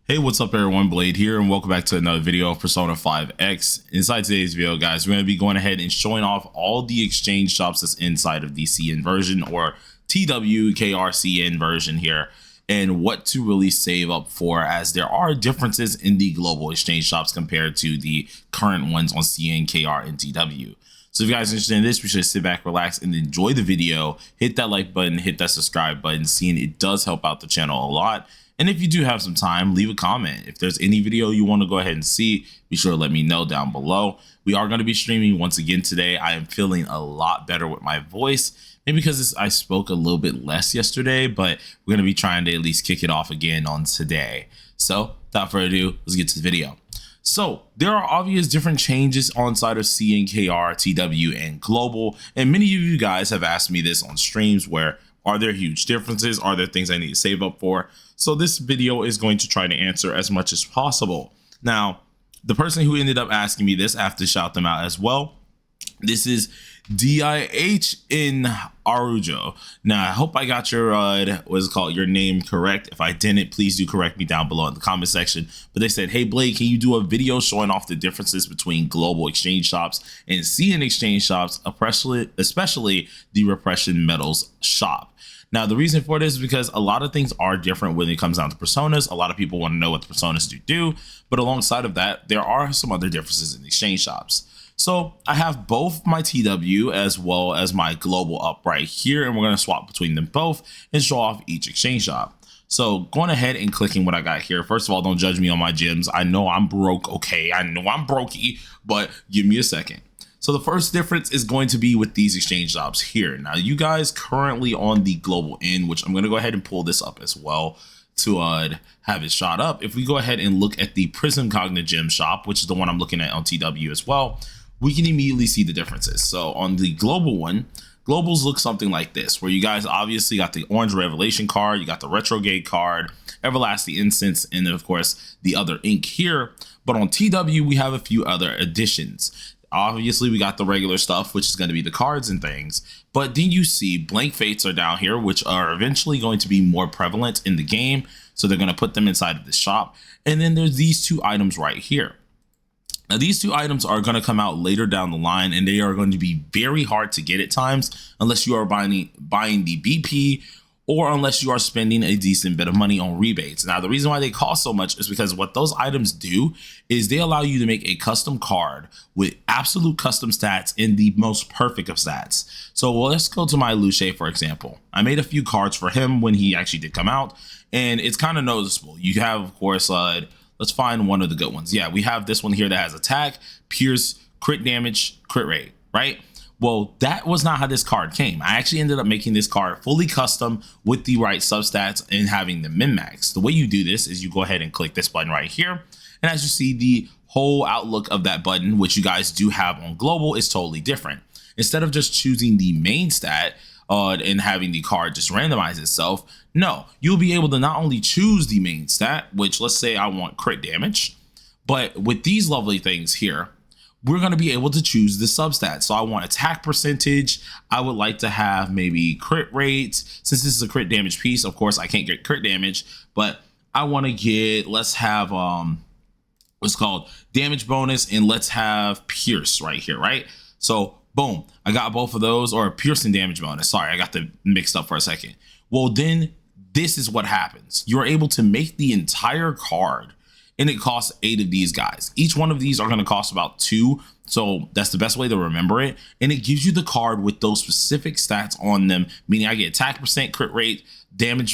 Hey, what's up everyone, Blade here, and welcome back to another video of Persona 5X. Inside today's video, guys, we're going to be going ahead and showing off all the exchange shops that's inside of the CN version, or TWKRCN version here, and what to really save up for, as there are differences in the global exchange shops compared to the current ones on CN, KR, and TW. So if you guys are interested in this, we should sit back, relax, and enjoy the video. Hit that like button, hit that subscribe button, seeing it does help out the channel a lot. And if you do have some time, leave a comment. If there's any video you want to go ahead and see, be sure to let me know down below. We are going to be streaming once again today. I am feeling a lot better with my voice, maybe because I spoke a little bit less yesterday, but we're going to be trying to at least kick it off again on today. So without further ado, let's get to the video. So there are obvious different changes on side of CN, KR, TW, and global. And many of you guys have asked me this on streams, where are there huge differences? Are there things I need to save up for? So this video is going to try to answer as much as possible. Now, the person who ended up asking me this, I have to shout them out as well. This is DIH in Arujo. Now, I hope I got your your name correct. If I didn't, please do correct me down below in the comment section. But they said, hey Blake, can you do a video showing off the differences between global exchange shops and CN exchange shops, especially the Repression Metals shop? Now, the reason for this is because a lot of things are different when it comes down to personas. A lot of people want to know what the personas do, but alongside of that, there are some other differences in exchange shops. So I have both my TW as well as my global up right here, and we're going to swap between them both and show off each exchange shop. So going ahead and clicking what I got here. First of all, don't judge me on my gems. I know I'm broke. Okay, I know I'm brokey, but give me a second. So the first difference is going to be with these exchange shops here. Now, you guys currently on the global end, which I'm going to go ahead and pull this up as well to have it shot up. If we go ahead and look at the Prism Cognigem shop, which is the one I'm looking at on TW as well, we can immediately see the differences. So on the global one, globals look something like this, where you guys obviously got the Orange Revelation card, you got the Retrograde card, Everlasting Incense, and then of course the other ink here. But on TW, we have a few other additions. Obviously, we got the regular stuff, which is going to be the cards and things. But then you see blank fates are down here, which are eventually going to be more prevalent in the game. So they're going to put them inside of the shop. And then there's these two items right here. Now, these two items are going to come out later down the line, and they are going to be very hard to get at times unless you are buying the BP, or unless you are spending a decent bit of money on rebates. Now, the reason why they cost so much is because what those items do is they allow you to make a custom card with absolute custom stats in the most perfect of stats. So let's go to my Luce, for example. I made a few cards for him when he actually did come out, and it's kind of noticeable. You have, of course, let's find one of the good ones. Yeah, we have this one here that has attack, pierce, crit damage, crit rate, right? Well, that was not how this card came. I actually ended up making this card fully custom with the right substats and having the min-max. The way you do this is you go ahead and click this button right here. And as you see, the whole outlook of that button, which you guys do have on global, is totally different. Instead of just choosing the main stat and having the card just randomize itself, no, you'll be able to not only choose the main stat, which let's say I want crit damage, but with these lovely things here, we're going to be able to choose the substats. So I want attack percentage. I would like to have maybe crit rates. Since this is a crit damage piece, of course I can't get crit damage, but I want to get, let's have what's called damage bonus, and let's have pierce right here, right? So boom, I got both of those, or piercing damage bonus. Sorry, I got them mixed up for a second. Well, then this is what happens. You're able to make the entire card, and it costs 8 of these guys. Each one of these are going to cost about 2. So that's the best way to remember it. And it gives you the card with those specific stats on them, meaning I get attack percent, crit rate, damage,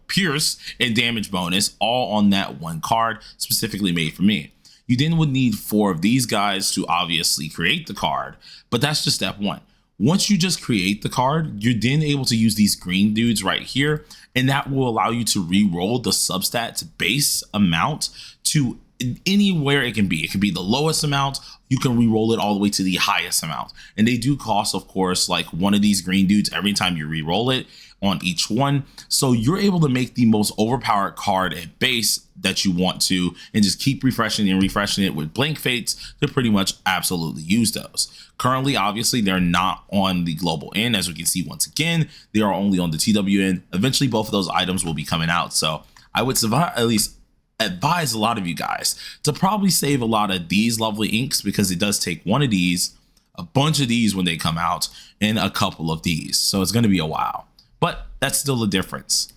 pierce, and damage bonus, all on that one card specifically made for me. You then would need 4 of these guys to obviously create the card, but that's just step 1. Once you just create the card, you're then able to use these green dudes right here, and that will allow you to re-roll the substats base amount to anywhere it can be. It can be the lowest amount. You can re-roll it all the way to the highest amount. And they do cost, of course, like one of these green dudes every time you re-roll it on each one. So you're able to make the most overpowered card at base that you want to, and just keep refreshing and refreshing it with blank fates to pretty much absolutely use those. Currently, obviously, they're not on the global end. As we can see, once again, they are only on the TW end. Eventually, both of those items will be coming out. So I would at least advise a lot of you guys to probably save a lot of these lovely inks, because it does take one of these, a bunch of these when they come out, and a couple of these. So it's going to be a while, but that's still a difference.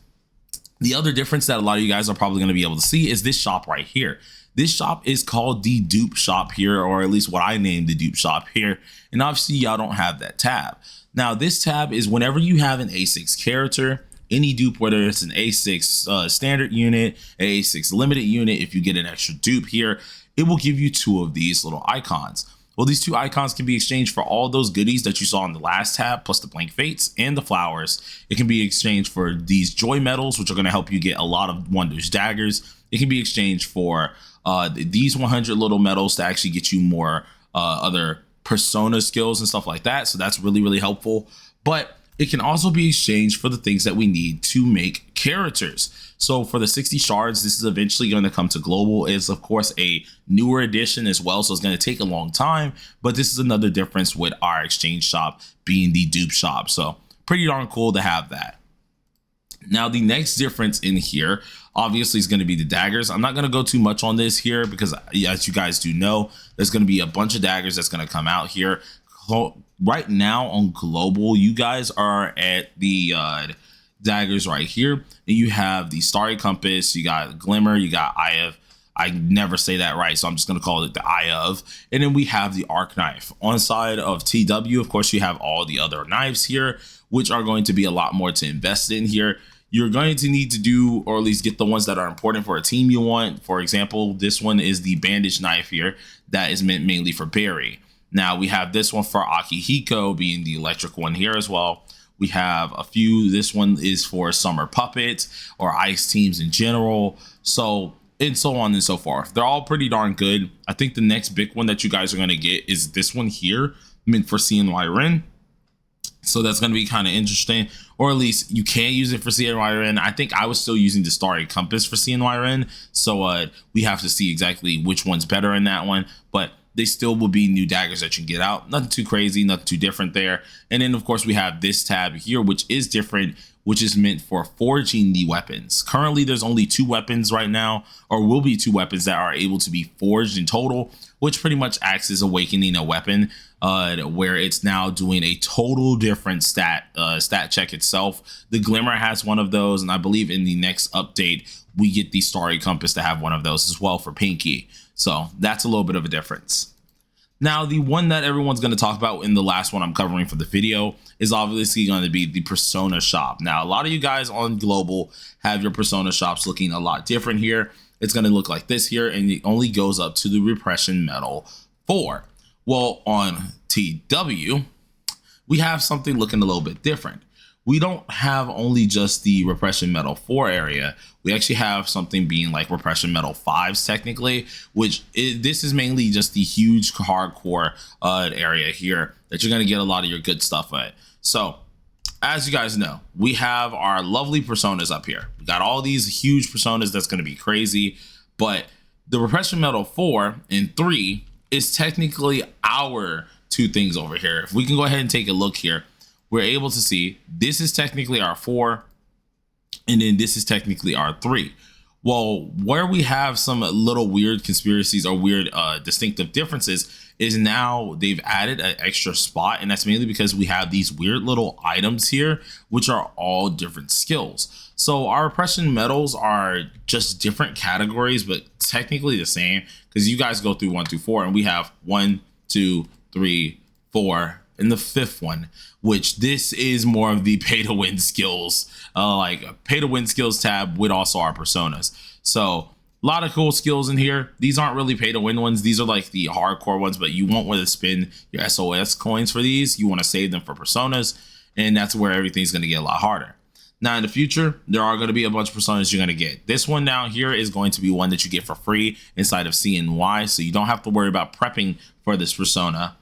The other difference that a lot of you guys are probably going to be able to see is this shop right here. This shop is called the dupe shop here, or at least what I named the dupe shop here. And obviously y'all don't have that tab. Now this tab is whenever you have an A6 character, any dupe, whether it's an A6 standard unit, an A6 limited unit, if you get an extra dupe here, it will give you 2 of these little icons. Well, these 2 icons can be exchanged for all those goodies that you saw in the last tab, plus the blank fates and the flowers. It can be exchanged for these joy medals, which are going to help you get a lot of wonders daggers. It can be exchanged for these 100 little medals to actually get you more other persona skills and stuff like that. So that's really, really helpful. But it can also be exchanged for the things that we need to make characters. So for the 60 shards, this is eventually going to come to global. It's of course a newer edition as well, so it's going to take a long time, but this is another difference with our exchange shop being the dupe shop. So pretty darn cool to have that. Now the next difference in here obviously is going to be the daggers. I'm not going to go too much on this here because, as you guys do know, there's going to be a bunch of daggers that's going to come out here. Right now on global, you guys are at the daggers right here, and you have the Starry Compass, you got Glimmer, you got Eye of, I never say that right, so I'm just going to call it the Eye of, and then we have the Arc Knife. On side of TW, of course, you have all the other knives here, which are going to be a lot more to invest in here. You're going to need to do, or at least get the ones that are important for a team you want. For example, this one is the bandage knife here that is meant mainly for Barry. Now we have this one for Akihiko being the electric one here as well. We have a few, this one is for summer puppets or ice teams in general. So, and so on and so forth. They're all pretty darn good. I think the next big one that you guys are going to get is this one here, meant for CNY Ren. So that's going to be kind of interesting, or at least you can use it for CNY Ren. I think I was still using the Starry Compass for CNY Ren. So we have to see exactly which one's better in that one, but they still will be new daggers that you can get out. Nothing too crazy, nothing too different there. And then of course we have this tab here, which is different, which is meant for forging the weapons. Currently there's only 2 weapons right now, or will be 2 weapons that are able to be forged in total, which pretty much acts as awakening a weapon, where it's now doing a total different stat check itself. The Glimmer has one of those, and I believe in the next update we get the Starry Compass to have one of those as well for Pinky. So that's a little bit of a difference. Now, the one that everyone's going to talk about in the last one I'm covering for the video is obviously going to be the Persona shop. Now, a lot of you guys on global have your Persona shops looking a lot different here. It's going to look like this here, and it only goes up to the Repression Medal 4. Well, on TW, we have something looking a little bit different. We don't have only just the Repression Medal 4 area. We actually have something being like Repression Medal 5s technically, this is mainly just the huge hardcore area here that you're going to get a lot of your good stuff at. So as you guys know, we have our lovely personas up here. We got all these huge personas that's going to be crazy, but the Repression Medal 4 and 3 is technically our 2 things over here. If we can go ahead and take a look here, we're able to see this is technically our 4, and then this is technically our 3. Well, where we have some little weird conspiracies or weird distinctive differences is now they've added an extra spot, and that's mainly because we have these weird little items here, which are all different skills. So our Repression medals are just different categories, but technically the same, because you guys go through 1 through 4, and we have 1, 2, 3, 4, and the 5th one, which this is more of the pay to win skills, like pay to win skills tab with also our personas. So a lot of cool skills in here. These aren't really pay to win ones. These are like the hardcore ones, but you won't want to spend your SOS coins for these. You want to save them for personas, and that's where everything's going to get a lot harder. Now in the future, there are going to be a bunch of personas you're going to get. This one down here is going to be one that you get for free inside of CNY, so you don't have to worry about prepping for this persona.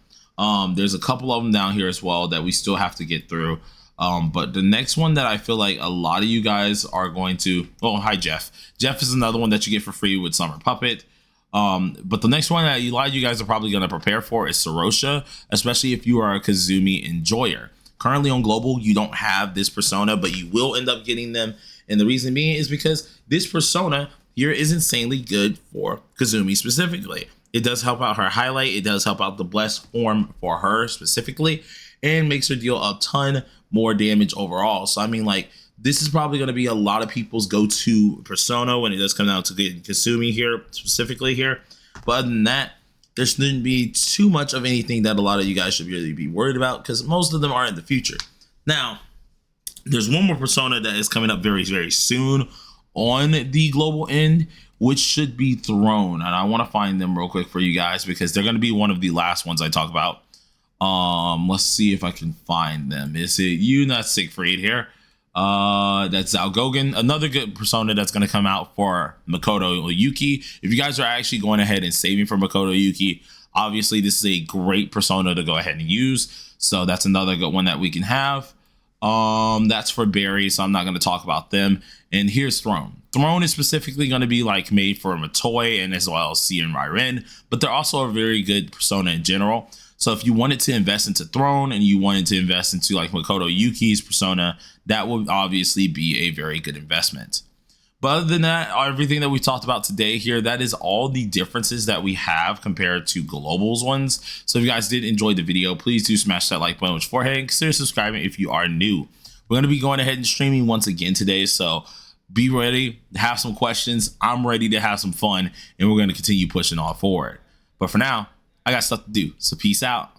There's a couple of them down here as well that we still have to get through. But the next one that I feel like a lot of you guys are going to, oh, hi, Jeff. Jeff is another one that you get for free with Summer Puppet. But the next one that a lot of you guys are probably going to prepare for is Sorosha, especially if you are a Kazumi enjoyer. Currently on global, you don't have this persona, but you will end up getting them. And the reason being is because this persona here is insanely good for Kazumi specifically. It does help out her highlight. It does help out the blessed form for her specifically, and makes her deal a ton more damage overall. So I mean, like, this is probably going to be a lot of people's go-to persona when it does come down to getting Kazumi here specifically here. But other than that, there shouldn't be too much of anything that a lot of you guys should really be worried about, because most of them are in the future. Now, there's one more persona that is coming up very, very soon on the global end, which should be Throne. And I want to find them real quick for you guys, because they're going to be one of the last ones I talk about. Let's see if I can find them. Is it you, not Siegfried here? That's Zalgogan, another good persona that's going to come out for Makoto Yuki. If you guys are actually going ahead and saving for Makoto Yuki, obviously this is a great persona to go ahead and use. So that's another good one that we can have. That's for Barry, so I'm not going to talk about them. And here's Throne. Throne is specifically going to be like made for Matoi and as well as C and Ryren, but they're also a very good persona in general. So if you wanted to invest into Throne and you wanted to invest into like Makoto Yuki's persona, that would obviously be a very good investment. But other than that, everything that we talked about today here, that is all the differences that we have compared to Global's ones. So if you guys did enjoy the video, please do smash that like button with your forehead and consider subscribing if you are new. We're going to be going ahead and streaming once again today, so be ready to have some questions. I'm ready to have some fun, and we're going to continue pushing on forward. But for now, I got stuff to do, so peace out.